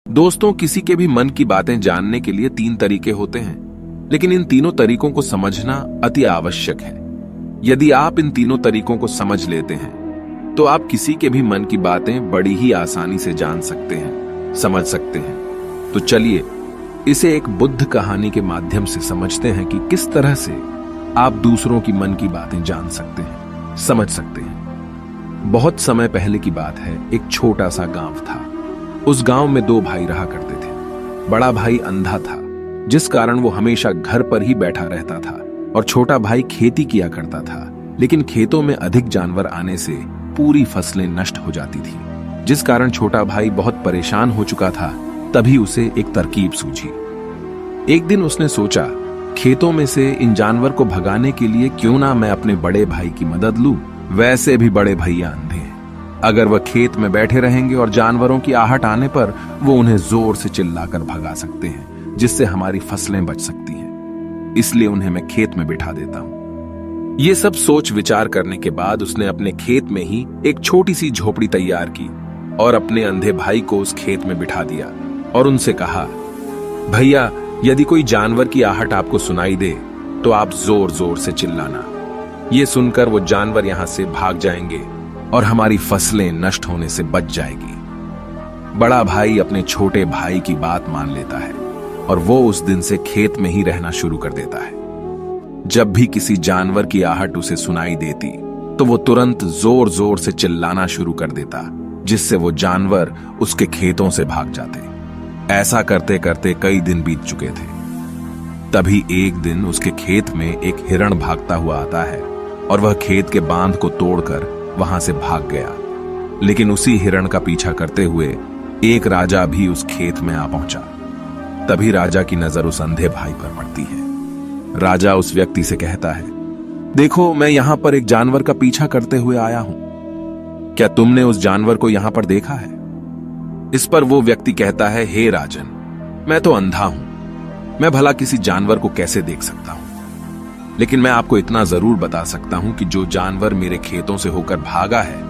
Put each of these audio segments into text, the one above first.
दोस्तों, किसी के भी मन की बातें जानने के लिए 3 तरीके होते हैं, लेकिन इन तीनों तरीकों को समझना अति आवश्यक है। यदि आप इन तीनों तरीकों को समझ लेते हैं, तो आप किसी के भी मन की बातें बड़ी ही आसानी से जान सकते हैं, समझ सकते हैं। तो चलिए इसे एक बुद्ध कहानी के माध्यम से समझते हैं कि किस तरह से आप दूसरों की मन की बातें जान सकते हैं, समझ सकते हैं। बहुत समय पहले की बात है, एक छोटा सा गांव था। उस गांव में 2 भाई रहा करते थे। बड़ा भाई अंधा था, जिस कारण वो हमेशा घर पर ही बैठा रहता था, और छोटा भाई खेती किया करता था। लेकिन खेतों में अधिक जानवर आने से पूरी फसलें नष्ट हो जाती थी, जिस कारण छोटा भाई बहुत परेशान हो चुका था। तभी उसे एक तरकीब सूझी। एक दिन उसने सोचा, खेतों में से इन जानवर को भगाने के लिए क्यों ना मैं अपने बड़े भाई की मदद लूं। वैसे भी बड़े भैया अंधे हैं, अगर वह खेत में बैठे रहेंगे और जानवरों की आहट आने पर वो उन्हें जोर से चिल्लाकर भगा सकते हैं, जिससे हमारी फसलें बच सकती हैं। इसलिए उन्हें मैं खेत में बिठा देता हूं। ये सब सोच विचार करने के बाद उसने अपने खेत में ही एक छोटी सी झोपड़ी तैयार की और अपने अंधे भाई को उस खेत में बिठा दिया और उनसे कहा, भैया, यदि कोई जानवर की आहट आपको सुनाई दे तो आप जोर जोर से चिल्लाना। ये सुनकर वो जानवर यहां से भाग जाएंगे और हमारी फसलें नष्ट होने से बच जाएगी। बड़ा भाई अपने छोटे भाई की बात मान लेता है और वो उस दिन से खेत में ही रहना शुरू कर देता है। जब भी किसी जानवर की आहट उसे सुनाई देती तो वो तुरंत जोर जोर से चिल्लाना शुरू कर देता, जिससे वो जानवर उसके खेतों से भाग जाते। ऐसा करते करते कई दिन बीत चुके थे। तभी एक दिन उसके खेत में एक हिरण भागता हुआ आता है और वह खेत के बांध को तोड़कर वहां से भाग गया। लेकिन उसी हिरण का पीछा करते हुए एक राजा भी उस खेत में आ पहुंचा। तभी राजा की नजर उस अंधे भाई पर पड़ती है। राजा उस व्यक्ति से कहता है, देखो, मैं यहां पर एक जानवर का पीछा करते हुए आया हूं। क्या तुमने उस जानवर को यहां पर देखा है? इस पर वो व्यक्ति कहता है, हे राजन, मैं तो अंधा हूं, मैं भला किसी जानवर को कैसे देख सकता हूं। लेकिन मैं आपको इतना जरूर बता सकता हूं कि जो जानवर मेरे खेतों से होकर भागा है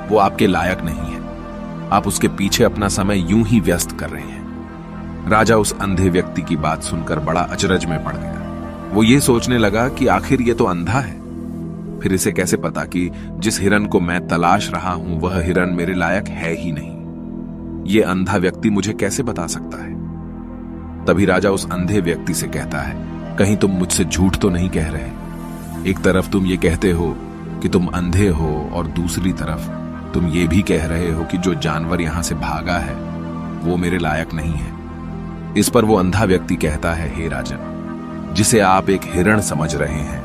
वो आपके लायक नहीं है। आप उसके पीछे अपना समय यूं ही व्यस्त कर रहे हैं। राजा उस अंधे व्यक्ति की बात सुनकर बड़ा अचरज में पड़ गया। वो ये सोचने लगा कि आखिर ये तो अंधा है, फिर इसे कैसे पता कि जिस हिरन को मैं तलाश रहा हूं वह हिरन मेरे लायक है ही नहीं। ये अंधा व्यक्ति मुझे कैसे बता सकता है? तभी राजा उस अंधे व्यक्ति से कहता है, कहीं तुम मुझसे झूठ तो नहीं कह रहे? एक तरफ तुम ये कहते हो कि तुम अंधे हो और दूसरी तरफ तुम ये भी कह रहे हो कि जो जानवर यहां से भागा है वो मेरे लायक नहीं है। इस पर वो अंधा व्यक्ति कहता है, हे राजन, जिसे आप एक हिरण समझ रहे हैं,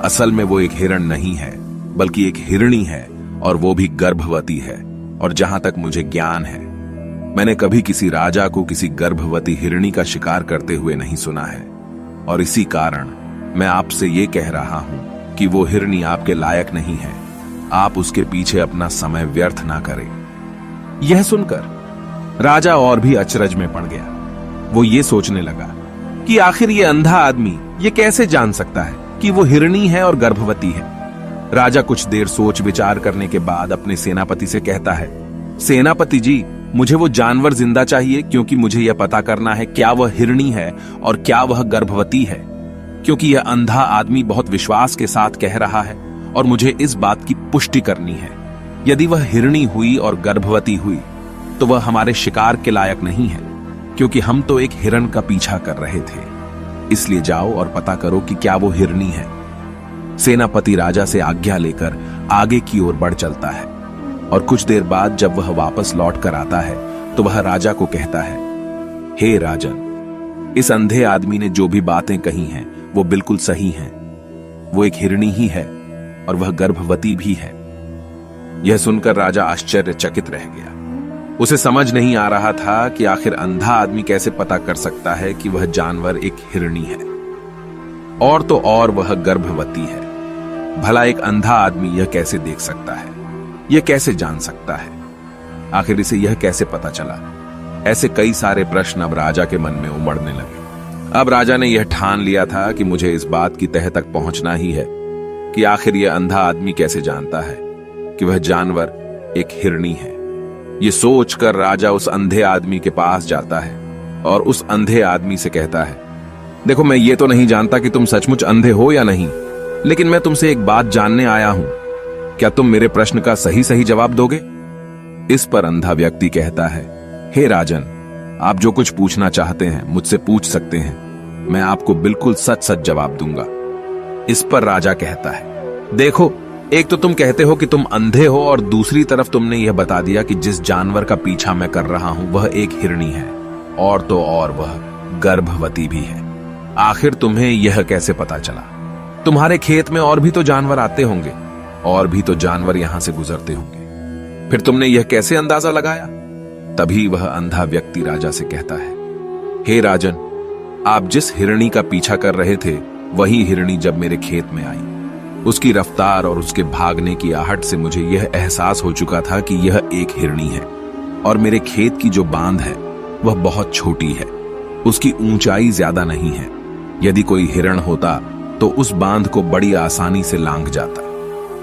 असल में वो एक हिरण नहीं है बल्कि एक हिरणी है, और वो भी गर्भवती है। और जहां तक मुझे ज्ञान है, मैंने कभी किसी राजा को किसी गर्भवती हिरणी का शिकार करते हुए नहीं सुना है, और इसी कारण मैं आपसे ये कह रहा हूं कि वो हिरनी आपके लायक नहीं है। आप उसके पीछे अपना समय व्यर्थ ना करें। यह सुनकर राजा और भी अचरज में पड़ गया। वो ये सोचने लगा कि आखिर ये अंधा आदमी ये कैसे जान सकता है कि वो हिरनी है और गर्भवती है। राजा कुछ देर सोच विचार करने के बाद अपने सेनापति से कहता है, सेनापति जी, मुझे वो जानवर जिंदा चाहिए, क्योंकि मुझे यह पता करना है क्या वह हिरणी है और क्या वह गर्भवती है। क्योंकि यह अंधा आदमी बहुत विश्वास के साथ कह रहा है और मुझे इस बात की पुष्टि करनी है। यदि वह हिरणी हुई और गर्भवती हुई तो वह हमारे शिकार के लायक नहीं है, क्योंकि हम तो एक हिरण का पीछा कर रहे थे। इसलिए जाओ और पता करो कि क्या वो हिरणी है। सेनापति राजा से आज्ञा लेकर आगे की ओर बढ़ चलता है, और कुछ देर बाद जब वह वापस लौट कर आता है तो वह राजा को कहता है, हे राजन, इस अंधे आदमी ने जो भी बातें कही हैं वो बिल्कुल सही हैं। वो एक हिरणी ही है और वह गर्भवती भी है। यह सुनकर राजा आश्चर्यचकित रह गया। उसे समझ नहीं आ रहा था कि आखिर अंधा आदमी कैसे पता कर सकता है कि वह जानवर एक हिरणी है, और तो और वह गर्भवती है। भला एक अंधा आदमी यह कैसे देख सकता है, यह कैसे जान सकता है? आखिर इसे यह कैसे पता चला? ऐसे कई सारे प्रश्न अब राजा के मन में उमड़ने लगे। अब राजा ने यह ठान लिया था कि मुझे इस बात की तह तक पहुंचना ही है कि आखिर यह अंधा आदमी कैसे जानता है कि वह जानवर एक हिरणी है। ये सोचकर राजा उस अंधे आदमी के पास जाता है और उस अंधे आदमी से कहता है, देखो, मैं ये तो नहीं जानता कि तुम सचमुच अंधे हो या नहीं, लेकिन मैं तुमसे एक बात जानने आया हूं। क्या तुम मेरे प्रश्न का सही सही जवाब दोगे? इस पर अंधा व्यक्ति कहता है, हे राजन, आप जो कुछ पूछना चाहते हैं मुझसे पूछ सकते हैं, मैं आपको बिल्कुल सच सच जवाब दूंगा। इस पर राजा कहता है, देखो, एक तो तुम कहते हो कि तुम अंधे हो और दूसरी तरफ तुमने यह बता दिया कि जिस जानवर का पीछा मैं कर रहा हूं वह एक हिरणी है, और तो और वह गर्भवती भी है। आखिर तुम्हें यह कैसे पता चला? तुम्हारे खेत में और भी तो जानवर आते होंगे, और भी तो जानवर यहां से गुजरते होंगे, फिर तुमने यह कैसे अंदाजा लगाया? तभी वह अंधा व्यक्ति राजा से कहता है, हे राजन, आप जिस हिरणी का पीछा कर रहे थे वही हिरणी जब मेरे खेत में आई, उसकी रफ्तार और उसके भागने की आहट से मुझे यह एहसास हो चुका था कि यह एक हिरणी है, और मेरे खेत की जो बांध है वह बहुत छोटी है, उसकी ऊंचाई ज्यादा नहीं है। यदि कोई हिरण होता तो उस बांध को बड़ी आसानी से लांघ जाता,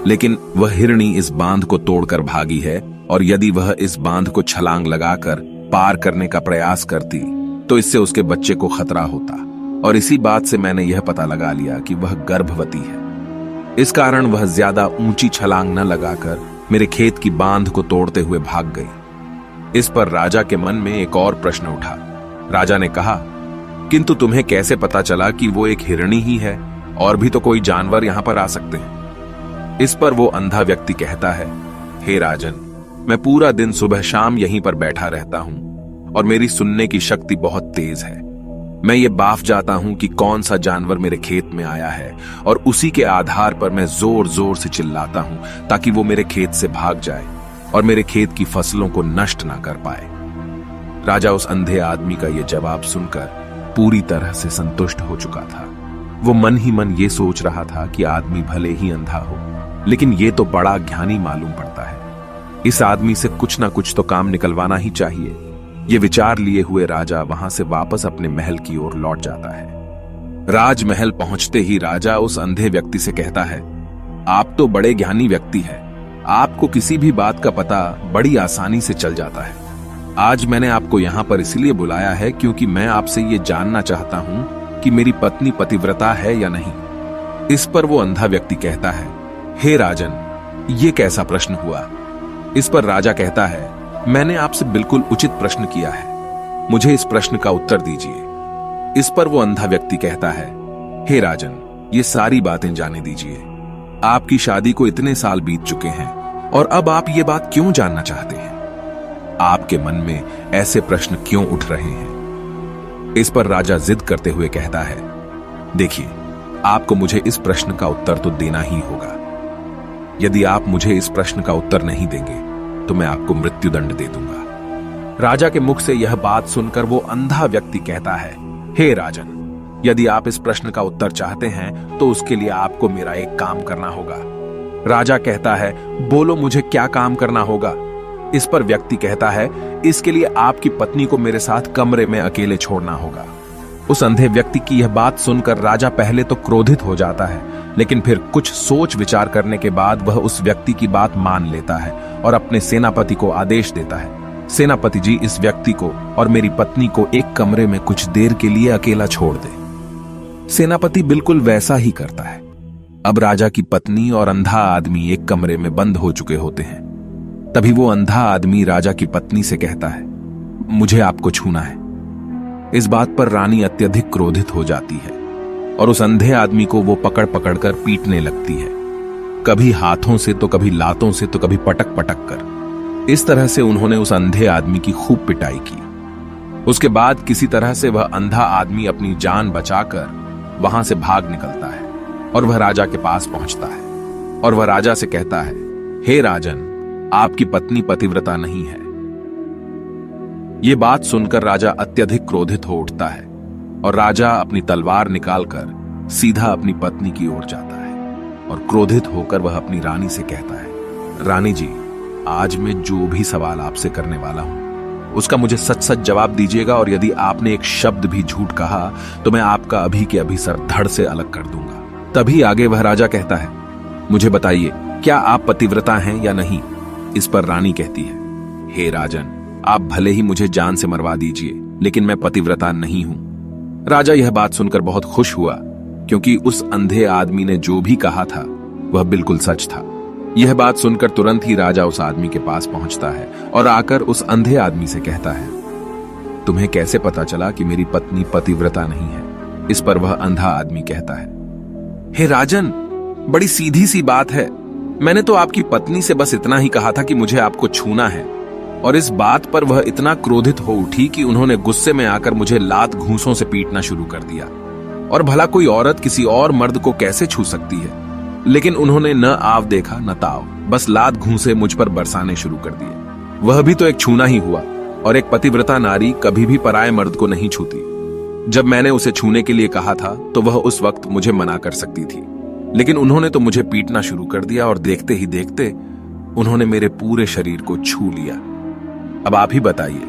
लेकिन वह हिरणी इस बांध को तोड़कर भागी है, और यदि वह इस बांध को छलांग लगाकर पार करने का प्रयास करती तो इससे उसके बच्चे को खतरा होता, और इसी बात से मैंने यह पता लगा लिया कि वह गर्भवती है। इस कारण वह ज्यादा ऊंची छलांग न लगाकर मेरे खेत की बांध को तोड़ते हुए भाग गई। इस पर राजा के मन में एक और प्रश्न उठा। राजा ने कहा, किंतु तुम्हें कैसे पता चला कि वो एक हिरणी ही है, और भी तो कोई जानवर यहां पर आ सकते हैं? इस पर वो अंधा व्यक्ति कहता है, हे राजन, मैं पूरा दिन सुबह शाम यहीं पर बैठा रहता हूं, और मेरी सुनने की शक्ति बहुत तेज है। मैं ये बाफ जाता हूं कि कौन सा जानवर मेरे खेत में आया है, और उसी के आधार पर मैं जोर जोर से चिल्लाता हूं ताकि वो मेरे खेत से भाग जाए और मेरे खेत की फसलों को नष्ट ना कर पाए। राजा उस अंधे आदमी का यह जवाब सुनकर पूरी तरह से संतुष्ट हो चुका था। वो मन ही मन ये सोच रहा था कि आदमी भले ही अंधा हो, लेकिन ये तो बड़ा ज्ञानी मालूम पड़ता है। इस आदमी से कुछ ना कुछ तो काम निकलवाना ही चाहिए। ये विचार लिए हुए राजा वहां से वापस अपने महल की ओर लौट जाता है। राजमहल पहुंचते ही राजा उस अंधे व्यक्ति से कहता है, आप तो बड़े ज्ञानी व्यक्ति हैं, आपको किसी भी बात का पता बड़ी आसानी से चल जाता है। आज मैंने आपको यहाँ पर इसलिए बुलाया है क्योंकि मैं आपसे ये जानना चाहता हूं कि मेरी पत्नी पतिव्रता है या नहीं। इस पर वो अंधा व्यक्ति कहता है, हे राजन, ये कैसा प्रश्न हुआ? इस पर राजा कहता है, मैंने आपसे बिल्कुल उचित प्रश्न किया है, मुझे इस प्रश्न का उत्तर दीजिए। इस पर वो अंधा व्यक्ति कहता है, हे राजन, ये सारी बातें जाने दीजिए। आपकी शादी को इतने साल बीत चुके हैं और अब आप ये बात क्यों जानना चाहते हैं? आपके मन में ऐसे प्रश्न क्यों उठ रहे हैं? इस पर राजा जिद करते हुए कहता है, देखिए, आपको मुझे इस प्रश्न का उत्तर तो देना ही होगा। यदि आप मुझे इस प्रश्न का उत्तर नहीं देंगे तो मैं आपको मृत्युदंड दे दूंगा। राजा के मुख से यह बात सुनकर वो अंधा व्यक्ति कहता है, हे राजन, यदि आप इस प्रश्न का उत्तर चाहते हैं तो उसके लिए आपको मेरा एक काम करना होगा। राजा कहता है, बोलो, मुझे क्या काम करना होगा? इस पर व्यक्ति कहता है, इसके लिए आपकी पत्नी को मेरे साथ कमरे में अकेले छोड़ना होगा। उस अंधे व्यक्ति की यह बात सुनकर राजा पहले तो क्रोधित हो जाता है, लेकिन फिर कुछ सोच विचार करने के बाद वह उस व्यक्ति की बात मान लेता है और अपने सेनापति को आदेश देता है, सेनापति जी, इस व्यक्ति को और मेरी पत्नी को एक कमरे में कुछ देर के लिए अकेला छोड़ दे। सेनापति बिल्कुल वैसा ही करता है। अब राजा की पत्नी और अंधा आदमी एक कमरे में बंद हो चुके होते हैं। तभी वो अंधा आदमी राजा की पत्नी से कहता है, मुझे आपको छूना है। इस बात पर रानी अत्यधिक क्रोधित हो जाती है और उस अंधे आदमी को वो पकड़ पकड़ कर पीटने लगती है, कभी हाथों से तो कभी लातों से तो कभी पटक पटक कर। इस तरह से उन्होंने उस अंधे आदमी की खूब पिटाई की। उसके बाद किसी तरह से वह अंधा आदमी अपनी जान बचाकर वहां से भाग निकलता है और वह राजा के पास पहुंचता है और वह राजा से कहता है, हे राजन, आपकी पत्नी पतिव्रता नहीं है। यह बात सुनकर राजा अत्यधिक क्रोधित हो उठता है और राजा अपनी तलवार निकालकर सीधा अपनी पत्नी की ओर जाता है और क्रोधित होकर वह अपनी रानी से कहता है, रानी जी, आज मैं जो भी सवाल आपसे करने वाला हूं उसका मुझे सच सच जवाब दीजिएगा, और यदि आपने एक शब्द भी झूठ कहा तो मैं आपका अभी के अभी सर धड़ से अलग कर दूंगा। तभी आगे वह राजा कहता है, मुझे बताइए, क्या आप पतिव्रता हैं या नहीं? इस पर रानी कहती है, हे राजन, आप भले ही मुझे जान से मरवा दीजिए, लेकिन मैं पतिव्रता नहीं हूं। राजा यह बात सुनकर बहुत खुश हुआ, क्योंकि उस अंधे आदमी ने जो भी कहा था वह बिल्कुल सच था। यह बात सुनकर तुरंत ही राजा उस आदमी के पास पहुंचता है और आकर उस अंधे आदमी से कहता है, तुम्हें कैसे पता चला कि मेरी पत्नी पतिव्रता नहीं है? इस पर वह अंधा आदमी कहता है, हे राजन, बड़ी सीधी सी बात है। मैंने तो आपकी पत्नी से बस इतना ही कहा था कि मुझे आपको छूना है, और इस बात पर वह इतना क्रोधित हो उठी कि उन्होंने गुस्से में आकर मुझे लात घूंसों से पीटना शुरू कर दिया। और भला कोई औरत किसी और मर्द को कैसे छू सकती है? लेकिन उन्होंने न आव देखा न ताव, बस लात घूंसे मुझ पर बरसाने शुरू कर दिए। वह भी तो एक छूना ही हुआ, और एक पतिव्रता नारी कभी भी पराये मर्द को नहीं छूती। जब मैंने उसे छूने के लिए कहा था तो वह उस वक्त मुझे मना कर सकती थी, लेकिन उन्होंने तो मुझे पीटना शुरू कर दिया, और देखते ही देखते उन्होंने मेरे पूरे शरीर को छू लिया। अब आप ही बताइए,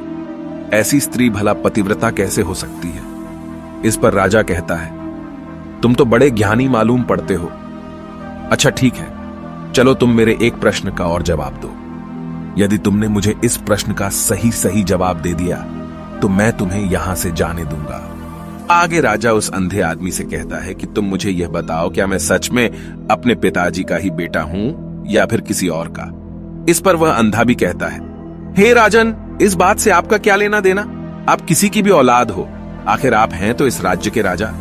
ऐसी स्त्री भला पतिव्रता कैसे हो सकती है? इस पर राजा कहता है, तुम तो बड़े ज्ञानी मालूम पड़ते हो। अच्छा ठीक है, चलो तुम मेरे एक प्रश्न का और जवाब दो। यदि तुमने मुझे इस प्रश्न का सही सही जवाब दे दिया तो मैं तुम्हें यहां से जाने दूंगा। आगे राजा उस अंधे आदमी से कहता है कि तुम मुझे यह बताओ, क्या मैं सच में अपने पिताजी का ही बेटा हूं या फिर किसी और का? इस पर वह अंधा भी कहता है, हे राजन, इस बात से आपका क्या लेना देना? आप किसी की भी औलाद हो, आखिर आप हैं तो इस राज्य के राजा,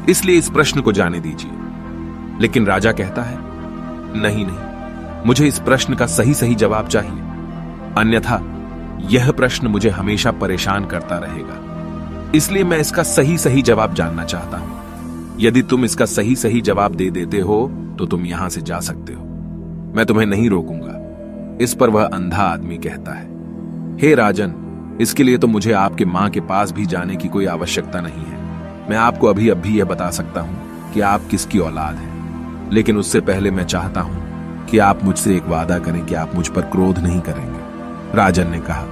इसलिए इस प्रश्न को जाने दीजिए। लेकिन राजा कहता है, नहीं नहीं, मुझे इस प्रश्न का सही सही जवाब चाहिए, अन्यथा यह प्रश्न मुझे हमेशा परेशान करता रहेगा। इसलिए मैं इसका सही सही जवाब जानना चाहता हूं। यदि तुम इसका सही सही जवाब दे देते हो तो तुम यहां से जा सकते हो, मैं तुम्हें नहीं रोकूंगा। इस पर वह अंधा आदमी कहता है, हे राजन, इसके लिए तो मुझे आपके मां के पास भी जाने की कोई आवश्यकता नहीं है। मैं आपको अभी यह बता सकता हूं कि आप किसकी औलाद हैं, लेकिन उससे पहले मैं चाहता हूं कि आप मुझसे एक वादा करें कि आप मुझ पर क्रोध नहीं करेंगे। राजन ने कहा,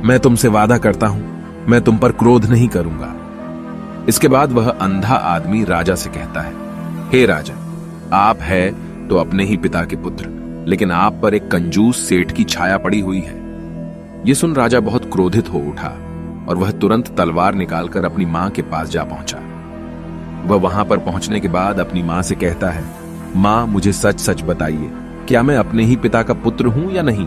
मैं तुमसे वादा करता हूं, मैं तुम पर क्रोध नहीं करूंगा। इसके बाद वह अंधा आदमी राजा से कहता है, हे राजन, आप है तो अपने ही पिता के पुत्र, लेकिन आप पर एक कंजूस सेठ की छाया पड़ी हुई है। यह सुन राजा बहुत क्रोधित हो उठा और वह तुरंत तलवार निकालकर अपनी मां के पास जा पहुंचा। वह वहां पर पहुंचने के बाद अपनी मां से कहता है, मां, मुझे सच सच बताइए, क्या मैं अपने ही पिता का पुत्र हूं या नहीं?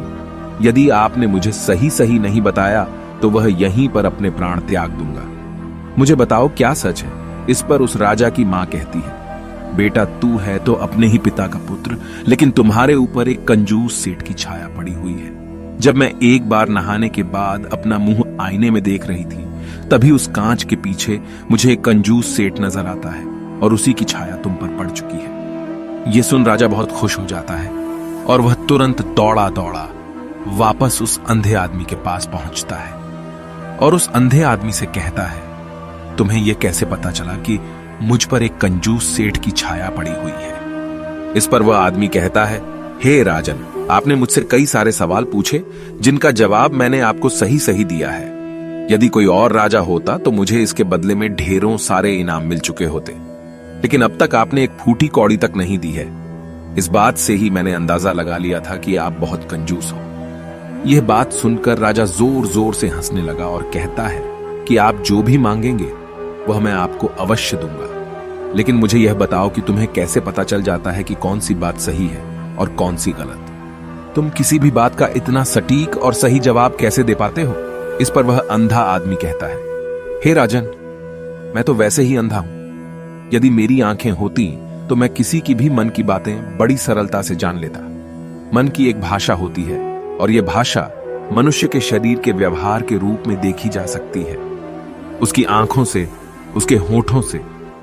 यदि आपने मुझे सही सही नहीं बताया तो वह यहीं पर अपने प्राण त्याग दूंगा। मुझे बताओ क्या सच है? इस पर उस राजा की मां कहती है, बेटा, तू है तो अपने ही पिता का पुत्र, लेकिन तुम्हारे ऊपर एक कंजूस सेठ की छाया पड़ी हुई है। जब मैं एक बार नहाने के बाद अपना मुंह आईने में देख रही थी, तभी उस कांच के पीछे मुझे एक कंजूस सेठ नजर आता है और उसी की छाया तुम पर पड़ चुकी है। यह सुन राजा बहुत खुश हो जाता है और वह तुरंत दौड़ा दौड़ा वापस उस अंधे आदमी के पास पहुंचता है और उस अंधे आदमी से कहता है, तुम्हें यह कैसे पता चला कि मुझ पर एक कंजूस सेठ की छाया पड़ी हुई है? इस पर वह आदमी कहता है, हे राजन, आपने मुझसे कई सारे सवाल पूछे जिनका जवाब मैंने आपको सही सही दिया है। यदि कोई और राजा होता तो मुझे इसके बदले में ढेरों सारे इनाम मिल चुके होते, लेकिन अब तक आपने एक फूटी कौड़ी तक नहीं दी है। इस बात से ही मैंने अंदाजा लगा लिया था कि आप बहुत कंजूस हो। यह बात सुनकर राजा जोर जोर से हंसने लगा और कहता है कि आप जो भी मांगेंगे वह मैं आपको अवश्य दूंगा, लेकिन मुझे यह बताओ कि तुम्हें कैसे पता चल जाता है कि कौन सी बात सही है और कौन सी गलत? तुम किसी भी बात का इतना सटीक और सही जवाब कैसे दे पाते हो? इस पर वह अंधा आदमी कहता है, हे राजन, मैं तो वैसे ही अंधा हूं। यदि मेरी आंखें होती तो मैं किसी की भी मन की बातें बड़ी सरलता से जान लेता। मन की एक भाषा होती है और यह भाषा मनुष्य के शरीर के व्यवहार के रूप में देखी जा सकती है। उसकी आंखों से, उसके होठों से,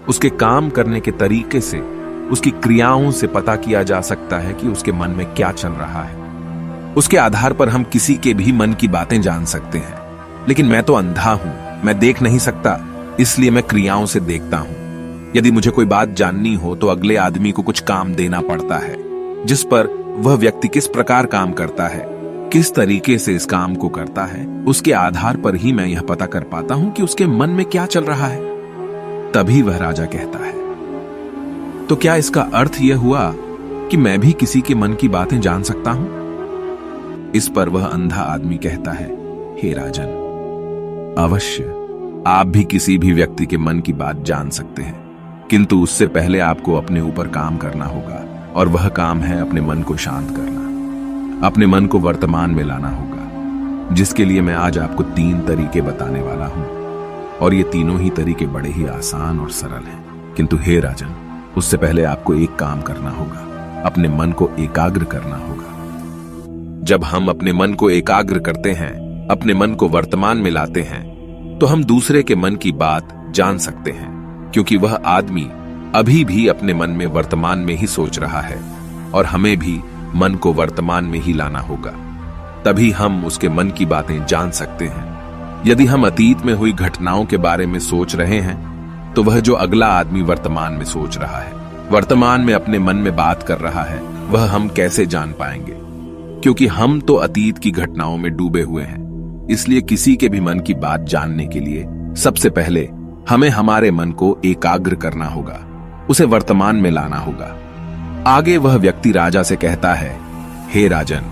उसके काम करने के तरीके से, उसकी क्रियाओं से पता किया जा सकता है कि उसके मन में क्या चल रहा है। उसके आधार पर हम किसी के भी मन की बातें जान सकते हैं। लेकिन मैं तो अंधा हूं, मैं देख नहीं सकता, इसलिए मैं क्रियाओं से देखता हूं। यदि मुझे कोई बात जाननी हो तो अगले आदमी को कुछ काम देना पड़ता है, जिस पर वह व्यक्ति किस प्रकार काम करता है, किस तरीके से इस काम को करता है, उसके आधार पर ही मैं यह पता कर पाता हूं कि उसके मन में क्या चल रहा है। तभी वह राजा कहता है, तो क्या इसका अर्थ यह हुआ कि मैं भी किसी के मन की बातें जान सकता हूं? इस पर वह अंधा आदमी कहता है, हे राजन, अवश्य आप भी किसी भी व्यक्ति के मन की बात जान सकते हैं, किंतु उससे पहले आपको अपने ऊपर काम करना होगा, और वह काम है अपने मन को शांत करना, अपने मन को वर्तमान में लाना होगा, जिसके लिए मैं आज आपको 3 तरीके बताने वाला हूं। और ये तीनों ही तरीके बड़े ही आसान और सरल हैं। किंतु हे राजन, उससे पहले आपको एक काम करना होगा, अपने मन को एकाग्र करना होगा। जब हम अपने मन को एकाग्र करते हैं, अपने मन को वर्तमान में लाते हैं, तो हम दूसरे के मन की बात जान सकते हैं, क्योंकि वह आदमी अभी भी अपने मन में वर्तमान में ही सोच रहा है, और हमें भी मन को वर्तमान में ही लाना होगा। तभी हम उसके मन की बातें जान सकते हैं। यदि हम अतीत में हुई घटनाओं के बारे में सोच रहे हैं, तो वह जो अगला आदमी वर्तमान में सोच रहा है, वर्तमान में अपने मन में बात कर रहा है, वह हम कैसे जान पाएंगे? क्योंकि हम तो अतीत की घटनाओं में डूबे हुए हैं। इसलिए किसी के भी मन की बात जानने के लिए सबसे पहले हमें हमारे मन को एकाग्र करना होगा, उसे वर्तमान में लाना होगा। आगे वह व्यक्ति राजा से कहता है, हे राजन,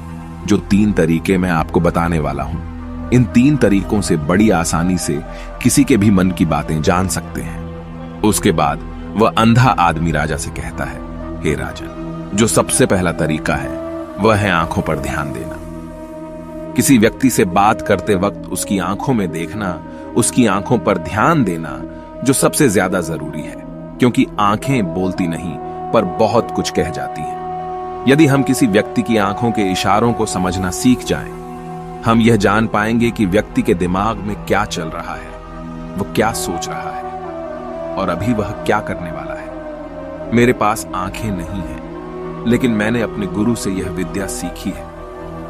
जो 3 तरीके मैं आपको बताने वाला हूं, इन 3 तरीकों से बड़ी आसानी से किसी के भी मन की बातें जान सकते हैं। उसके बाद वह अंधा आदमी राजा से कहता है, हे राजन, जो सबसे पहला तरीका है वह है आंखों पर ध्यान देना। किसी व्यक्ति से बात करते वक्त उसकी आंखों में देखना, उसकी आंखों पर ध्यान देना जो सबसे ज्यादा जरूरी है, क्योंकि आंखें बोलती नहीं पर बहुत कुछ कह जाती हैं। यदि हम किसी व्यक्ति की आंखों के इशारों को समझना सीख जाएं, हम यह जान पाएंगे कि व्यक्ति के दिमाग में क्या चल रहा है, वो क्या सोच रहा है, और अभी वह क्या करने वाला है। मेरे पास आंखें नहीं हैं, लेकिन मैंने अपने गुरु से यह विद्या सीखी है,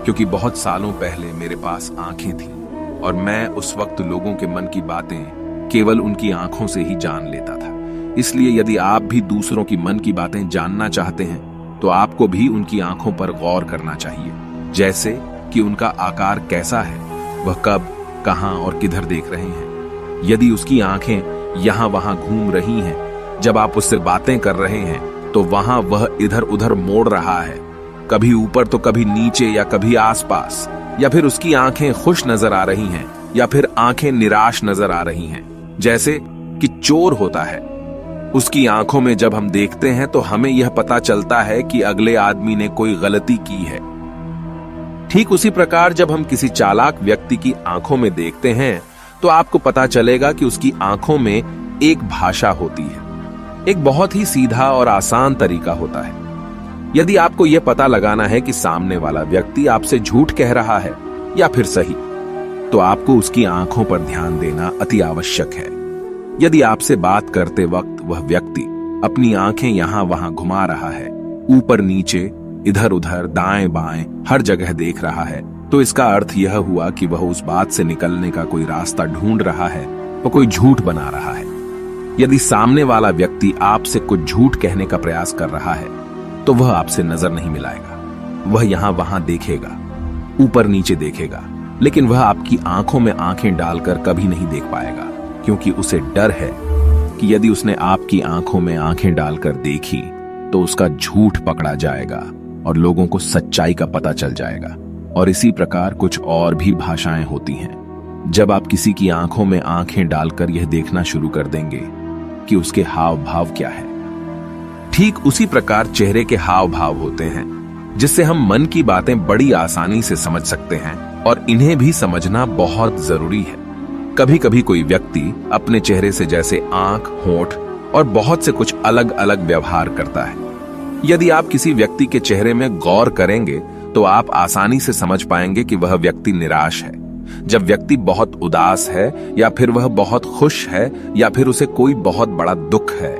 क्योंकि बहुत सालों पहले मेरे पास आंखें थीं, और मैं उस वक्त लोगों के मन की बातें केवल उनकी आंखों से ही जान लेता था। इसलिए यदि आप भी दूसरों की मन की बातें जानना चाहते हैं, तो आपको भी उनकी आंखों पर गौर करना चाहिए, जैसे कि उनका आकार कैसा है, वह कब, कहां और किधर देख रहे हैं। यदि उसकी आंखें यहां वहां घूम रही हैं, जब आप उससे बातें कर रहे हैं, तो वहां वह इधर उधर मोड़ रहा है, कभी ऊपर तो कभी नीचे या कभी आसपास, या फिर उसकी आंखें खुश नजर आ रही हैं या फिर आंखें निराश नजर आ रही हैं, जैसे कि चोर होता है। उसकी आंखों में जब हम देखते हैं तो हमें यह पता चलता है कि अगले आदमी ने कोई गलती की है। ठीक उसी प्रकार जब हम किसी चालाक व्यक्ति की आंखों में देखते हैं, तो आपको पता चलेगा कि उसकी आंखों में एक भाषा होती है। एक बहुत ही सीधा और आसान तरीका होता है। यदि आपको यह पता लगाना है कि सामने वाला व्यक्ति आपसे झूठ कह रहा है या फिर सही, तो आपको उसकी आंखों पर ध्यान देना अति आवश्यक है। यदि आपसे बात करते वक्त वह व्यक्ति अपनी आंखें यहां वहां घुमा रहा है, ऊपर नीचे, इधर उधर, दाएं बाएं, हर जगह देख रहा है, तो इसका अर्थ यह हुआ कि वह उस बात से निकलने का कोई रास्ता ढूंढ रहा है, वह कोई झूठ बना रहा है। यदि सामने वाला व्यक्ति आपसे कुछ झूठ कहने का प्रयास कर रहा है, तो वह आपसे नजर नहीं मिलाएगा। वह यहां वहां देखेगा, ऊपर नीचे देखेगा, लेकिन वह आपकी आंखों में आंखें डालकर कभी नहीं देख पाएगा, क्योंकि उसे डर है कि यदि उसने आपकी आंखों में आंखें डालकर देखी तो उसका झूठ पकड़ा जाएगा और लोगों को सच्चाई का पता चल जाएगा। और इसी प्रकार कुछ और भी भाषाएं होती हैं। जब आप किसी की आंखों में आंखें डालकर यह देखना शुरू कर देंगे कि उसके हाव भाव क्या है, ठीक उसी प्रकार चेहरे के हाव भाव होते हैं, जिससे हम मन की बातें बड़ी आसानी से समझ सकते हैं, और इन्हें भी समझना बहुत जरूरी है। कभी कभी कोई व्यक्ति अपने चेहरे से जैसे आंख, होंठ और बहुत से कुछ अलग अलग व्यवहार करता है। यदि आप किसी व्यक्ति के चेहरे में गौर करेंगे, तो आप आसानी से समझ पाएंगे कि वह व्यक्ति निराश है, जब व्यक्ति बहुत उदास है, या फिर वह बहुत खुश है, या फिर उसे कोई बहुत बड़ा दुख है।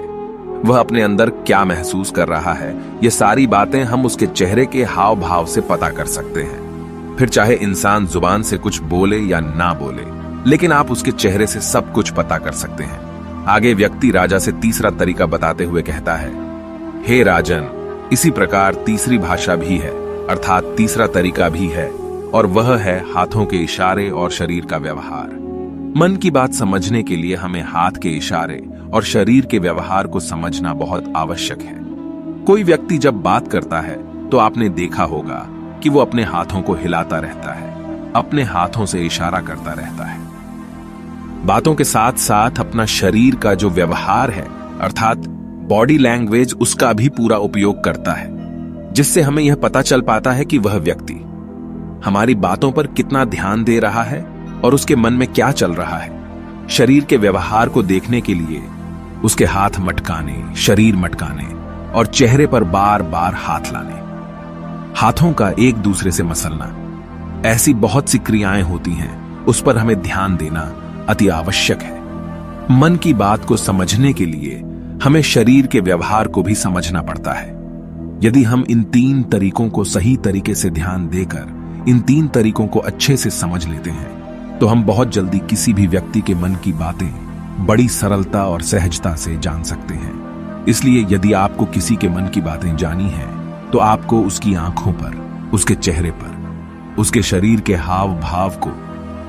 वह अपने अंदर क्या महसूस कर रहा है, ये सारी बातें हम उसके चेहरे के हाव भाव से पता कर सकते हैं। फिर चाहे इंसान जुबान से कुछ बोले या ना बोले, लेकिन आप उसके चेहरे से सब कुछ पता कर सकते हैं। आगे व्यक्ति राजा से तीसरा तरीका बताते हुए कहता है, हे राजन, इसी प्रकार तीसरी भाषा भी है, अर्थात तीसरा तरीका भी है, और वह है हाथों के इशारे और शरीर का व्यवहार। मन की बात समझने के लिए हमें हाथ के इशारे और शरीर के व्यवहार को समझना बहुत आवश्यक है। कोई व्यक्ति जब बात करता है, तो आपने देखा होगा कि वो अपने हाथों को हिलाता रहता है, अपने हाथों से इशारा करता रहता है। बातों के साथ साथ अपना शरीर का जो व्यवहार है अर्थात बॉडी लैंग्वेज, उसका भी पूरा उपयोग करता है, जिससे हमें यह पता चल पाता है कि वह व्यक्ति हमारी बातों पर कितना ध्यान दे रहा है और उसके मन में क्या चल रहा है। शरीर के व्यवहार को देखने के लिए उसके हाथ मटकाने, शरीर मटकाने और चेहरे पर बार बार हाथ लाने, हाथों का एक दूसरे से मसलना, ऐसी बहुत सी क्रियाएं होती हैं, उस पर हमें ध्यान देना अति आवश्यक है। मन की बात को समझने के लिए हमें शरीर के व्यवहार को भी समझना पड़ता है। यदि हम इन 3 तरीकों को सही तरीके से ध्यान देकर इन 3 तरीकों को अच्छे से समझ लेते हैं तो हम बहुत जल्दी किसी भी व्यक्ति के मन की बातें बड़ी सरलता और सहजता से जान सकते हैं। इसलिए यदि आपको किसी के मन की बातें जानी हैं तो आपको उसकी आंखों पर, उसके चेहरे पर, उसके शरीर के हाव भाव को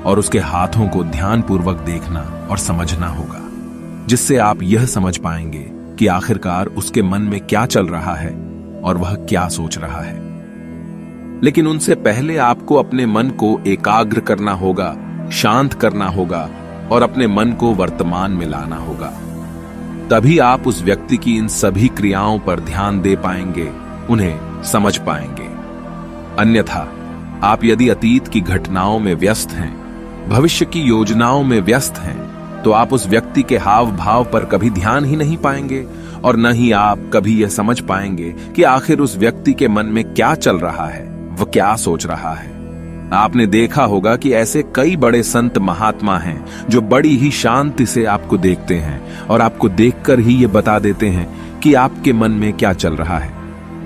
और उसके हाथों को ध्यानपूर्वक देखना और समझना होगा, जिससे आप यह समझ पाएंगे कि आखिरकार उसके मन में क्या चल रहा है और वह क्या सोच रहा है। लेकिन उनसे पहले आपको अपने मन को एकाग्र करना होगा, शांत करना होगा और अपने मन को वर्तमान में लाना होगा। तभी आप उस व्यक्ति की इन सभी क्रियाओं पर ध्यान दे पाएंगे, उन्हें समझ पाएंगे। अन्यथा आप यदि अतीत की घटनाओं में व्यस्त हैं, भविष्य की योजनाओं में व्यस्त हैं, तो आप उस व्यक्ति के हाव भाव पर कभी ध्यान ही नहीं पाएंगे और न ही आप कभी यह समझ पाएंगे कि आखिर उस व्यक्ति के मन में क्या चल रहा है, वह क्या सोच रहा है। आपने देखा होगा कि ऐसे कई बड़े संत महात्मा हैं जो बड़ी ही शांति से आपको देखते हैं और आपको देखकर ही ये बता देते हैं कि आपके मन में क्या चल रहा है,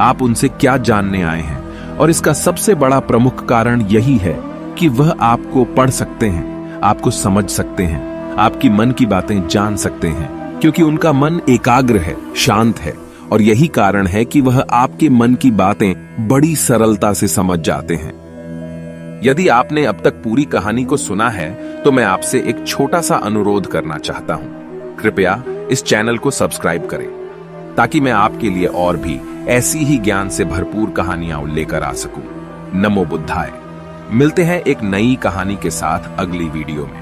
आप उनसे क्या जानने आए हैं। और इसका सबसे बड़ा प्रमुख कारण यही है कि वह आपको पढ़ सकते हैं, आपको समझ सकते हैं, आपकी मन की बातें जान सकते हैं, क्योंकि उनका मन एकाग्र है, शांत है और यही कारण है कि वह आपके मन की बातें बड़ी सरलता से समझ जाते हैं। यदि आपने अब तक पूरी कहानी को सुना है तो मैं आपसे एक छोटा सा अनुरोध करना चाहता हूं। कृपया इस चैनल को सब्सक्राइब करें ताकि मैं आपके लिए और भी ऐसी ही ज्ञान से भरपूर कहानियां लेकर आ सकूं। नमो बुद्धाय। मिलते हैं एक नई कहानी के साथ अगली वीडियो में।